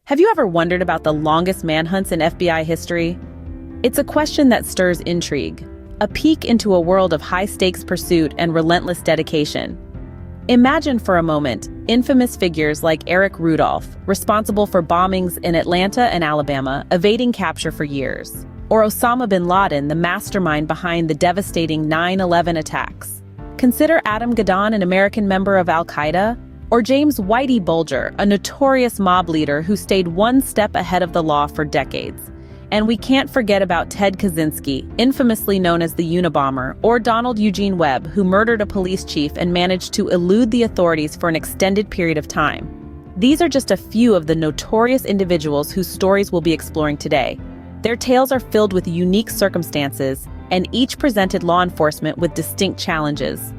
Have you ever wondered about the longest manhunts in FBI history? It's a question that stirs intrigue, a peek into a world of high-stakes pursuit and relentless dedication. Imagine for a moment infamous figures like Eric Rudolph, responsible for bombings in Atlanta and Alabama, evading capture for years, or Osama bin Laden, the mastermind behind the devastating 9/11 attacks. Consider Adam Gadon, an American member of Al-Qaeda, or James Whitey Bulger, a notorious mob leader who stayed one step ahead of the law for decades. And we can't forget about Ted Kaczynski, infamously known as the Unabomber, or Donald Eugene Webb, who murdered a police chief and managed to elude the authorities for an extended period of time. These are just a few of the notorious individuals whose stories we'll be exploring today. Their tales are filled with unique circumstances, and each presented law enforcement with distinct challenges.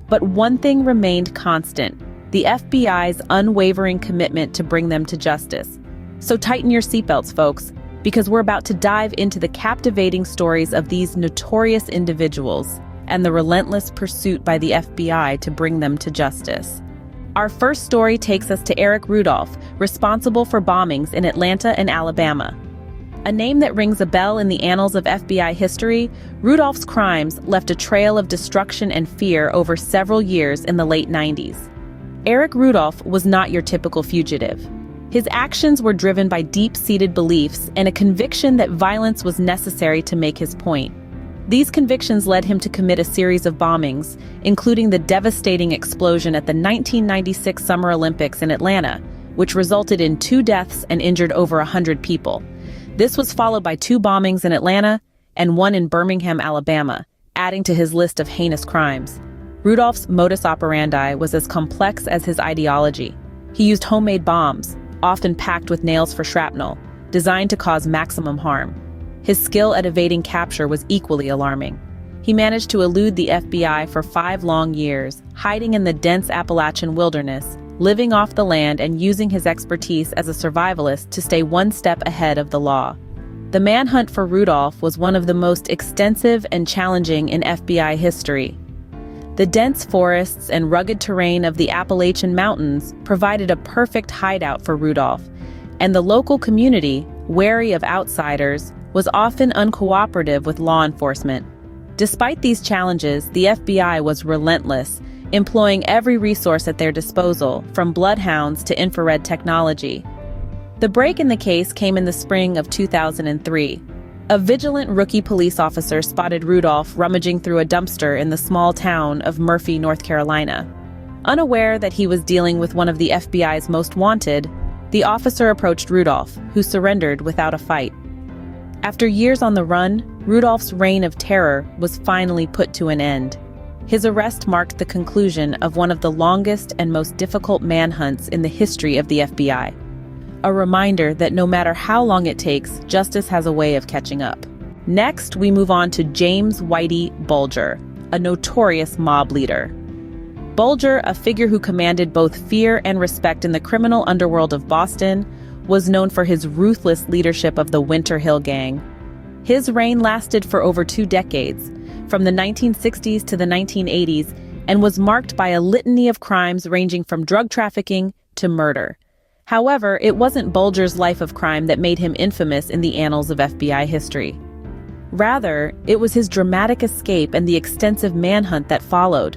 But one thing remained constant: the FBI's unwavering commitment to bring them to justice. So tighten your seatbelts, folks, because we're about to dive into the captivating stories of these notorious individuals and the relentless pursuit by the FBI to bring them to justice. Our first story takes us to Eric Rudolph, responsible for bombings in Atlanta and Alabama. A name that rings a bell in the annals of FBI history, Rudolph's crimes left a trail of destruction and fear over several years in the late 90s. Eric Rudolph was not your typical fugitive. His actions were driven by deep-seated beliefs and a conviction that violence was necessary to make his point. These convictions led him to commit a series of bombings, including the devastating explosion at the 1996 Summer Olympics in Atlanta, which resulted in 2 deaths and injured over 100 people. This was followed by 2 bombings in Atlanta and 1 in Birmingham, Alabama, adding to his list of heinous crimes. Rudolph's modus operandi was as complex as his ideology. He used homemade bombs, often packed with nails for shrapnel, designed to cause maximum harm. His skill at evading capture was equally alarming. He managed to elude the FBI for 5 long years, hiding in the dense Appalachian wilderness, living off the land and using his expertise as a survivalist to stay one step ahead of the law. The manhunt for Rudolph was one of the most extensive and challenging in FBI history. The dense forests and rugged terrain of the Appalachian Mountains provided a perfect hideout for Rudolph, and the local community, wary of outsiders, was often uncooperative with law enforcement. Despite these challenges, the FBI was relentless, employing every resource at their disposal, from bloodhounds to infrared technology. The break in the case came in the spring of 2003. A vigilant rookie police officer spotted Rudolph rummaging through a dumpster in the small town of Murphy, North Carolina. Unaware that he was dealing with one of the FBI's most wanted, the officer approached Rudolph, who surrendered without a fight. After years on the run, Rudolph's reign of terror was finally put to an end. His arrest marked the conclusion of one of the longest and most difficult manhunts in the history of the FBI. A reminder that no matter how long it takes, justice has a way of catching up. Next, we move on to James Whitey Bulger, a notorious mob leader. Bulger, a figure who commanded both fear and respect in the criminal underworld of Boston, was known for his ruthless leadership of the Winter Hill Gang. His reign lasted for over 2 decades, from the 1960s to the 1980s, and was marked by a litany of crimes ranging from drug trafficking to murder. However, it wasn't Bulger's life of crime that made him infamous in the annals of FBI history. Rather, it was his dramatic escape and the extensive manhunt that followed.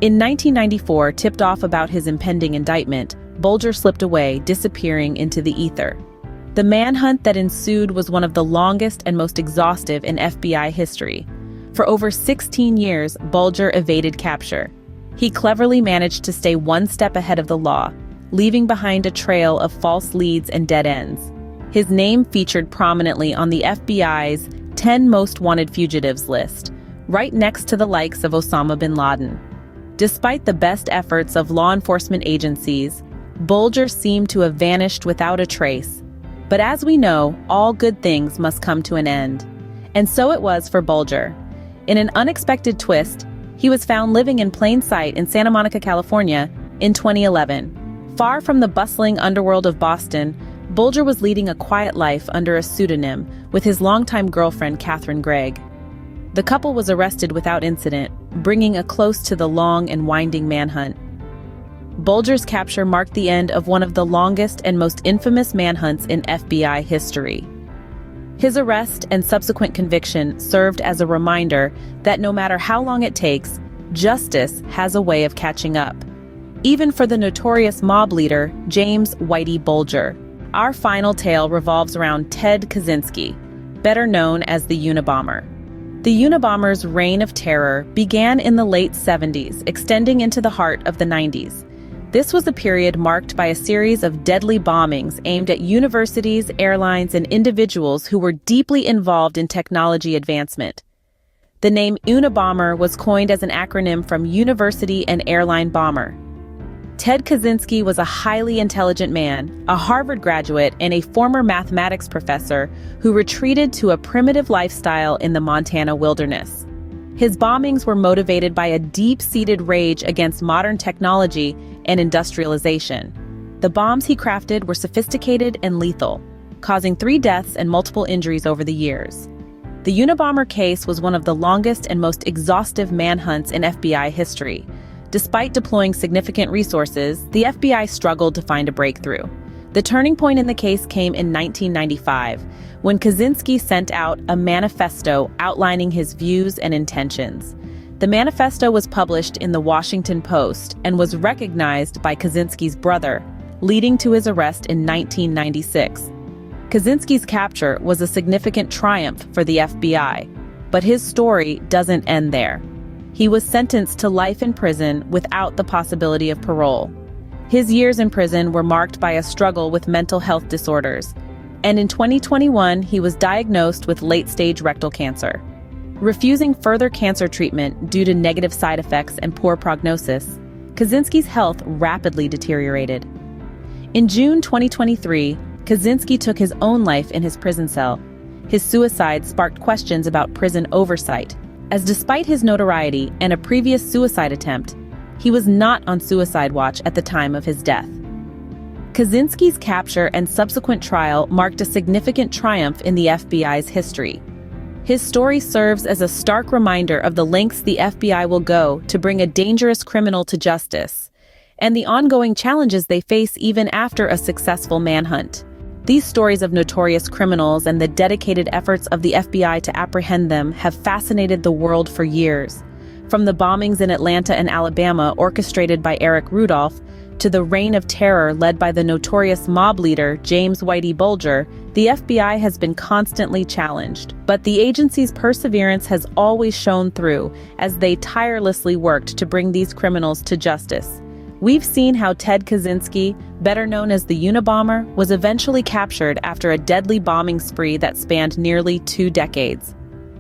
In 1994, tipped off about his impending indictment, Bulger slipped away, disappearing into the ether. The manhunt that ensued was one of the longest and most exhaustive in FBI history. For over 16 years, Bulger evaded capture. He cleverly managed to stay one step ahead of the law, leaving behind a trail of false leads and dead ends. His name featured prominently on the FBI's 10 Most Wanted Fugitives list, right next to the likes of Osama bin Laden. Despite the best efforts of law enforcement agencies, Bulger seemed to have vanished without a trace. But as we know, all good things must come to an end. And so it was for Bulger. In an unexpected twist, he was found living in plain sight in Santa Monica, California, in 2011. Far from the bustling underworld of Boston, Bulger was leading a quiet life under a pseudonym with his longtime girlfriend, Catherine Gregg. The couple was arrested without incident, bringing a close to the long and winding manhunt. Bulger's capture marked the end of one of the longest and most infamous manhunts in FBI history. His arrest and subsequent conviction served as a reminder that no matter how long it takes, justice has a way of catching up. Even for the notorious mob leader, James Whitey Bulger. Our final tale revolves around Ted Kaczynski, better known as the Unabomber. The Unabomber's reign of terror began in the late 70s, extending into the heart of the 90s. This was a period marked by a series of deadly bombings aimed at universities, airlines, and individuals who were deeply involved in technology advancement. The name Unabomber was coined as an acronym from University and Airline Bomber. Ted Kaczynski was a highly intelligent man, a Harvard graduate and a former mathematics professor who retreated to a primitive lifestyle in the Montana wilderness. His bombings were motivated by a deep-seated rage against modern technology and industrialization. The bombs he crafted were sophisticated and lethal, causing 3 deaths and multiple injuries over the years. The Unabomber case was one of the longest and most exhaustive manhunts in FBI history. Despite deploying significant resources, the FBI struggled to find a breakthrough. The turning point in the case came in 1995, when Kaczynski sent out a manifesto outlining his views and intentions. The manifesto was published in the Washington Post and was recognized by Kaczynski's brother, leading to his arrest in 1996. Kaczynski's capture was a significant triumph for the FBI, but his story doesn't end there. He was sentenced to life in prison without the possibility of parole. His years in prison were marked by a struggle with mental health disorders, and in 2021 he was diagnosed with late-stage rectal cancer. Refusing further cancer treatment due to negative side effects and poor prognosis, Kaczynski's health rapidly deteriorated. In June 2023, Kaczynski took his own life in his prison cell. His suicide sparked questions about prison oversight, as despite his notoriety and a previous suicide attempt, he was not on suicide watch at the time of his death. Kaczynski's capture and subsequent trial marked a significant triumph in the FBI's history. His story serves as a stark reminder of the lengths the FBI will go to bring a dangerous criminal to justice, and the ongoing challenges they face even after a successful manhunt. These stories of notorious criminals and the dedicated efforts of the FBI to apprehend them have fascinated the world for years. From the bombings in Atlanta and Alabama orchestrated by Eric Rudolph, to the reign of terror led by the notorious mob leader James Whitey Bulger, the FBI has been constantly challenged. But the agency's perseverance has always shone through as they tirelessly worked to bring these criminals to justice. We've seen how Ted Kaczynski, better known as the Unabomber, was eventually captured after a deadly bombing spree that spanned nearly 2 decades.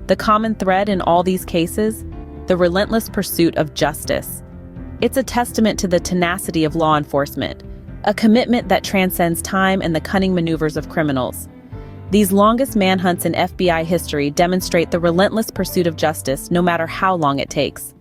The common thread in all these cases? The relentless pursuit of justice. It's a testament to the tenacity of law enforcement, a commitment that transcends time and the cunning maneuvers of criminals. These longest manhunts in FBI history demonstrate the relentless pursuit of justice no matter how long it takes.